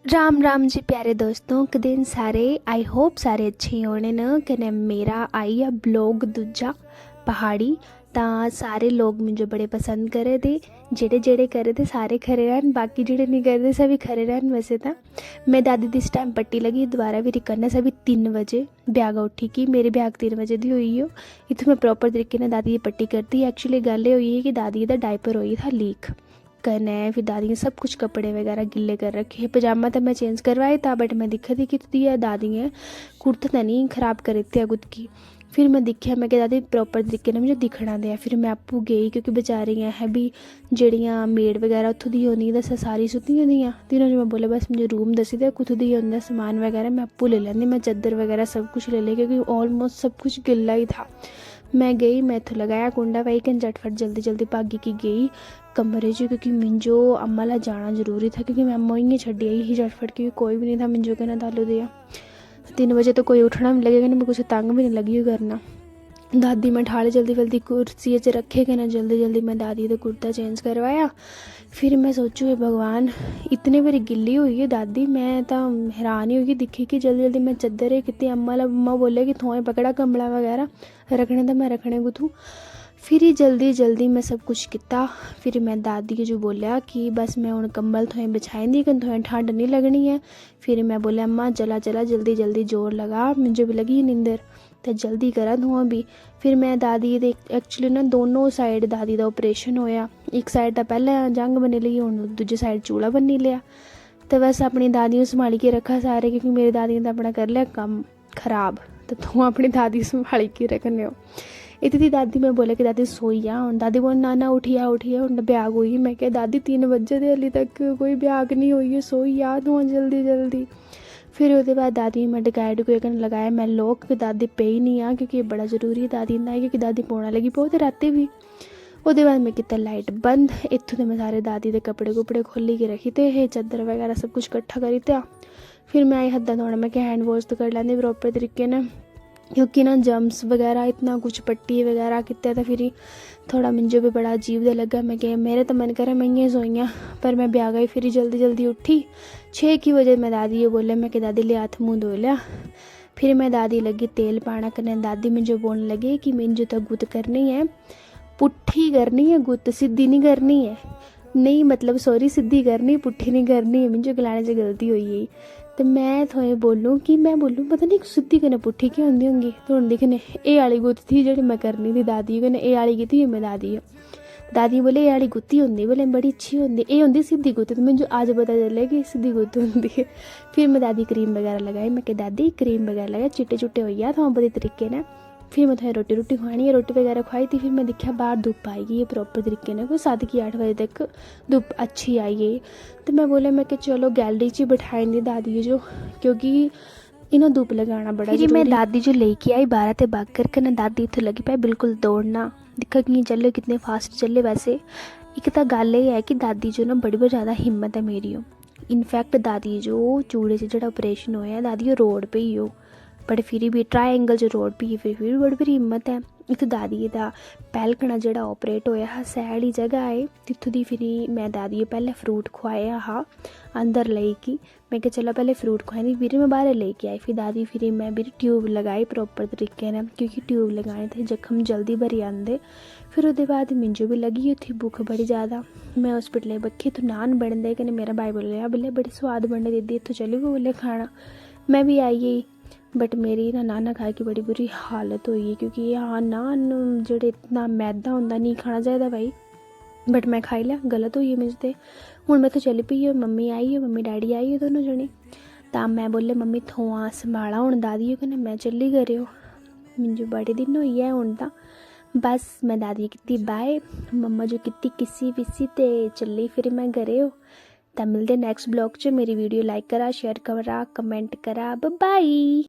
राम राम जी प्यारे दोस्तों, कदें सारे आई होप सारे अच्छे होने न। कने मेरा आई है ब्लॉग दूजा पहाड़ी। तां सारे लोग मुझे बड़े पसंद करे थे। जेड़े जेड़े करे थे सारे खरे रहन, बाकी जेड़े नहीं करे थे सभी खरे रहन। वैसे तो मैं दादी दिस टाइम पट्टी लगी दोबारा भी करना सभी 3 बजे ब्याग उठी कि मेरे ब्याग 3 बजे दी हुई हो। इतों मैं प्रॉपर तरीके ने दादी की पट्टी करती। एक्चुअली गल हुई है कि दादी का डायपर हुई था लीक करना। फिर दादी ने सब कुछ कपड़े वगैरह गिले कर रखे। पजामा तो मैं चेंज करवाया था, बट मैं दिखा थी कि दादी ने कुर्ता तो नहीं खराब कर दिया खुद की। फिर मैं दिखा, मैं क्या दादी प्रॉपर तरीके ने मुझे दिखना दिया। फिर मैं आपू गई क्योंकि बेचारियाँ है भी जड़ियाँ मेड वगैरह उत्थों दी होनी दस सारी सुती होंदियाँ। तीनों जो मैं बोले बस मुझे रूम दसी दे कुछ दी होंगे सामान वगैरह मैं आपू ले लेंदी। मैं चादर वगैरह सब कुछ ले लिया क्योंकि ऑलमोस्ट सब कुछ गिला ही था। मैं गई, मैं इत्थों लगाया कुंडा पाई कन झटफट जल्दी जल्दी भागी की गई कमरे च क्योंकि मिंजो अम्मा ला जाना जरूरी था क्योंकि मैं अम्मा इयां छड़ी आई ही झटफट क्योंकि कोई भी नहीं था मिंजो कन्नै तालू दिया। 3 बजे तो कोई उठना भी लगेगा नहीं, मैं कुछ तंग भी नहीं लगी करना। दादी मैं ठाले जल्दी जल्दी कुर्सी च रखे कन्नै जल्दी जल्दी मैं दादी का कुर्ता चेंज करवाया। फिर मैं सोचू भगवान इतने बारी गिल्ली हुई है दादी, मैं तो हैरान ही होगी दिखी कि जल्दी जल्दी मैं चद्दर कितनी अम्मा बोले कि थोड़े पकड़ा कमला वगैरह रखने तो मैं रखने कुथू। फिर ही जल्दी जल्दी मैं सब कुछ किया। फिर मैं दादी के जो बोलिया कि बस मैं हूँ कंबल थोड़े बिछाई दी कि थोड़े ठंड नहीं लगनी है। फिर मैं बोलिया अम्मा चला चला जल्दी जल्दी जोर लगा, मुझे भी लगी नींदर तो जल्दी करा धुआं भी। फिर मैं दादी दे एक्चुअली ना दोनों साइड दादी का ऑपरेशन होया। एक साइड तो पहले जंग बनी ली, हूँ दूजे साइड चूड़ा बनी लिया। तो बस अपनी दादी को संभाली के रखा सारे क्योंकि मेरी दादी ने अपना कर लिया काम खराब, तो तू अपनी दादी संभाली के रखने हो। इतनी दादी मैं बोले कि दादी सोई जा हूँ। दादी बोल ना उठिया उठिया हूँ ब्याग हुई। मैं क्या दादी 3 बजे दे हाली तक कोई ब्याग नहीं हुई है, सोई जा तू जल्दी जल्दी। फिर उसके बाद दादी मैं डकाए डुकाए कन लगाया मैं लोग दादी पे ही नहीं आ क्योंकि बड़ा जरूरी है दादी ना क्योंकि दादी पौना लगी पो तो रात भी। उसके बाद मैं कितना लाइट बंद, इतों तो मैं सारे दादी के कपड़े कुपड़े खोली के रखी थे, चादर वगैरह सब कुछ इकट्ठा करी था। फिर मैं आई हद्दा थोड़ा मैं क्या हैंड वॉश तो कर लेंदी प्रॉपर तरीके ने क्योंकि ना जम्स वगैरह इतना कुछ पट्टी वगैरह कितने तो फिर थोड़ा मुझे भी बड़ा अजीब दे लगा। मैं क्या मेरे तो मन करे मैं इं सोई पर मैं ब्याह गई। फिर जल्दी जल्दी उठी 6 की बजे मैं दादी ये बोले मैं कि दादी ले हाथ मुँह धो लिया। फिर मैं दादी लगी तेल पाना करने। दादी मुझे बोलने लगी कि मिंजो तो गुत करनी है, पुट्ठी करनी है गुत, सीधी नहीं करनी है। नहीं मतलब सॉरी सीधी करनी पुट्ठी नहीं करनी है। मुझे गलाने से गलती हुई है तो मैं थोड़े बोलूँ कि मैं बोलूँ पता नहीं सीधी कन्नै पुट्ठी क्या होंगी होंगी। तो हूँ दिक्खने एह् आह्ली गुत्त थी जेह्ड़ी मैं करनी थी दादी कन्नै, एह् आह्ली कीती मैं दादी दादी बोले एह् आह्ली गुत्ती होंदी बोले बड़ी अच्छी होंदी, एह् होंदी सीधी गुत्त। तो मुझे अज पता चलेआ कि सीधी गुत्त होंदी है। फिर मैं दादी क्रीम वगैरह लगाई। मैं क्या दादी क्रीम वगैरह लगाई चिट्टे चुट्टे हो गया थोड़ा बड़े तरीके ने। फिर मैं थोड़ी रोटी खुआनी है, रोटी वगैरह खुआई थी। फिर मैं देखा बाहर धुप्प आई गई है प्रॉपर तरीके ने, कोई 7 की 8 बजे तक धुप्प अच्छी आई गई। तो मैं बोला मैं कि चलो गैलरी च बिठाई दी दादी जो क्योंकि इन्हें धुप्प लगाना बड़ा जरूरी। मैं दादी जो लेके आई 12 ते बाग करके ना दादी इत्थों लगी पाई बिल्कुल दौड़ना। दिक्खा कि चले कितने फास्ट चले। वैसे एक तो गल ये है कि दादी जो ना बड़ी ज़्यादा हिम्मत है मेरी। इनफैक्ट दादी जो चूड़े से जो ऑपरेशन होया दादी रोड पे ही हो, बट फिर भी ट्रायंगल जो रोड पे फिर भी बड़ी बड़ी हिम्मत है। इत्थों दादी का पैलकना जो ऑपरेट होया हा सैड ही जगह है तित्थों दी। फिर मैं दादी पहले फ्रूट खुआया हा अंदर लेके। मैं क्या चलो पहले फ्रूट खुआई फिर मैं बाहर लेके आई। फिर दादी फिर मैं भी ट्यूब लगाई प्रॉपर तरीके ने क्योंकि ट्यूब लगाने थे जख्म जल्दी भरी आंदे। फिर उसके बाद मिंजो भी लगी थी भुख बड़ी ज़्यादा। मैं हॉस्पिटल बक्खी तो नान बनते कन्नै मेरा भाई बोलिया बोले बड़ी स्वाद बनने दीदी इत्थों चली गई बोले खाना। मैं भी आई गई बट मेरी ना नाना खाए की बड़ी बुरी हालत हुई है क्योंकि हाँ नान जेह्ड़े इतना मैदा होंदा नहीं खाना चाहिए भाई, बट मैं खाई लिया गलत हुई है मुझ ते। हूँ मैं तो चली पई है, मम्मी आई है, मम्मी डैडी आई है दोनों जने। तां मैं बोले मम्मी थोआं संभाला हूँ दादी कन्नै मैं चली करेओ। मुझे बड़े दिन होई है हूँ तां बस मैं दादी कीती बाय, मम्मा जो कीती किसी विसी ते चली फिर मैं घरे हो। तां मिलदे नेक्स्ट ब्लॉग च। मेरी वीडियो लाइक करा शेयर करा कमेंट करा बाय।